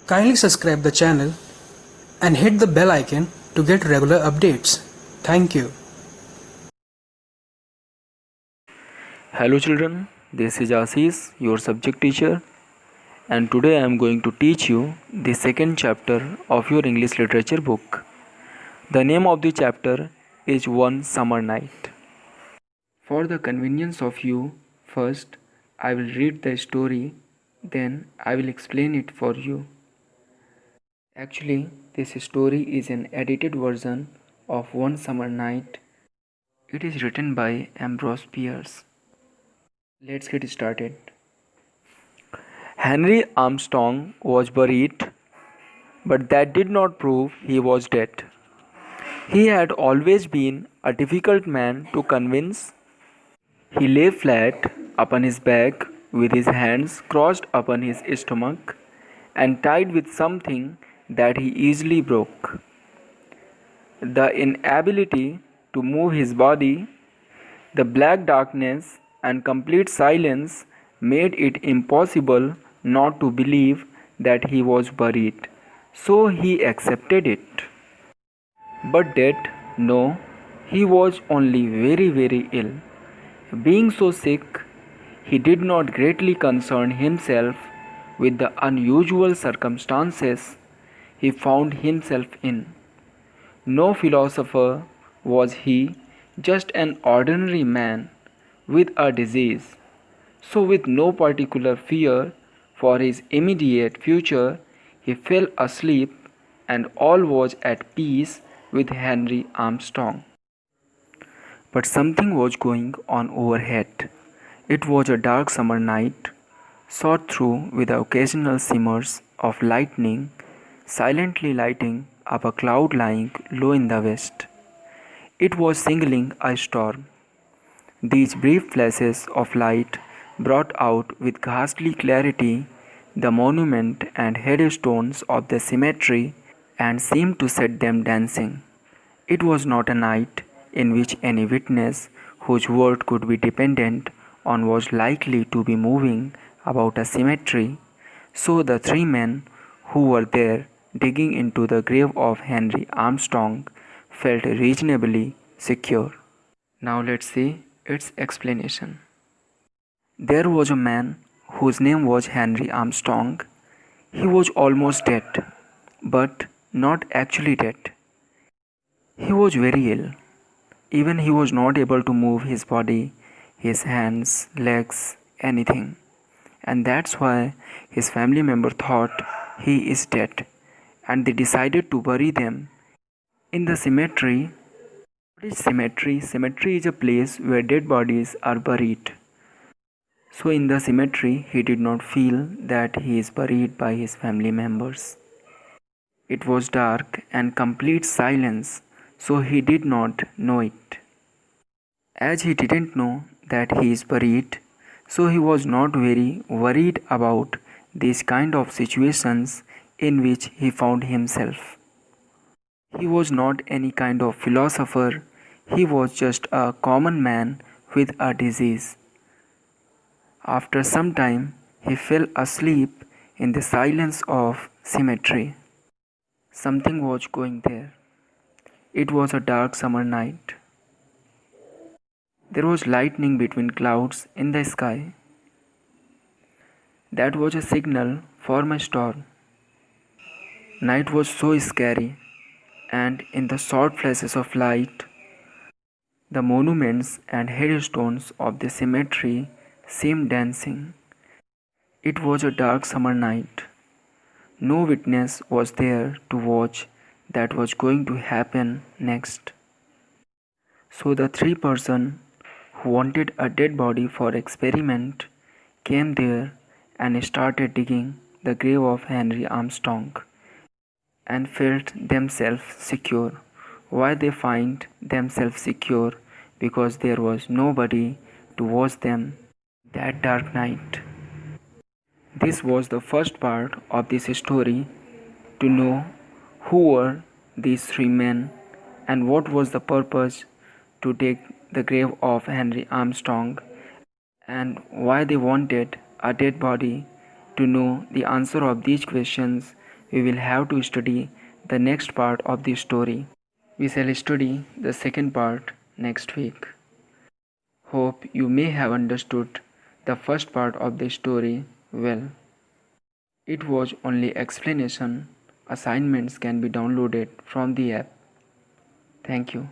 Kindly subscribe the channel and hit the bell icon to get regular updates. Thank you. Hello children, this is Ashish, your subject teacher, and today I am going to teach you the second chapter of your English literature book. The name of the chapter is One Summer Night. For the convenience of you, first I will read the story, then I will explain it for you. Actually, this story is an edited version of One Summer Night. It is written by Ambrose Bierce. Let's get started. Henry Armstrong was buried, but that did not prove he was dead. He had always been a difficult man to convince. He lay flat upon his back with his hands crossed upon his stomach and tied with something that he easily broke. The inability to move his body, the black darkness, and complete silence made it impossible not to believe that he was buried. So he accepted it. But dead? No, he was only very ill. Being so sick, he did not greatly concern himself with the unusual circumstances he found himself in. No philosopher was he, just an ordinary man with a disease. So, with no particular fear for his immediate future, he fell asleep, and all was at peace with Henry Armstrong. But something was going on overhead. It was a dark summer night, shot through with the occasional shimmers of lightning, silently lighting up a cloud lying low in the west. It was signaling a storm. These brief flashes of light brought out with ghastly clarity the monument and headstones of the cemetery and seemed to set them dancing. It was not a night in which any witness whose word could be dependent on was likely to be moving about a cemetery, so the three men who were there digging into the grave of Henry Armstrong felt reasonably secure. Now let's see its explanation. There was a man whose name was Henry Armstrong. He was almost dead, but not actually dead. He was very ill. Even he was not able to move his body, his hands, legs, anything. And that's why his family member thought he is dead, and they decided to bury them in the cemetery. What is cemetery? Cemetery is a place where dead bodies are buried. So in the cemetery, he did not feel that he is buried by his family members. It was dark and complete silence, so he did not know it. As he didn't know that he is buried, so he was not very worried about these kind of situations in which he found himself. He was not any kind of philosopher, he was just a common man with a disease. After some time, he fell asleep in the silence of cemetery. Something was going there. It was a dark summer night. There was lightning between clouds in the sky. That was a signal for my storm. Night was so scary, and in the short flashes of light, the monuments and headstones of the cemetery seemed dancing. It was a dark summer night. No witness was there to watch that was going to happen next. So the three persons who wanted a dead body for experiment came there and started digging the grave of Henry Armstrong and felt themselves secure. Why they find themselves secure? Because there was nobody to watch them that dark night. This was the first part of this story, to know who were these three men and what was the purpose to dig the grave of Henry Armstrong and why they wanted a dead body. To know the answer of these questions, we will have to study the next part of the story. We shall study the second part next week. Hope you may have understood the first part of the story well. It was only explanation. Assignments can be downloaded from the app. Thank you.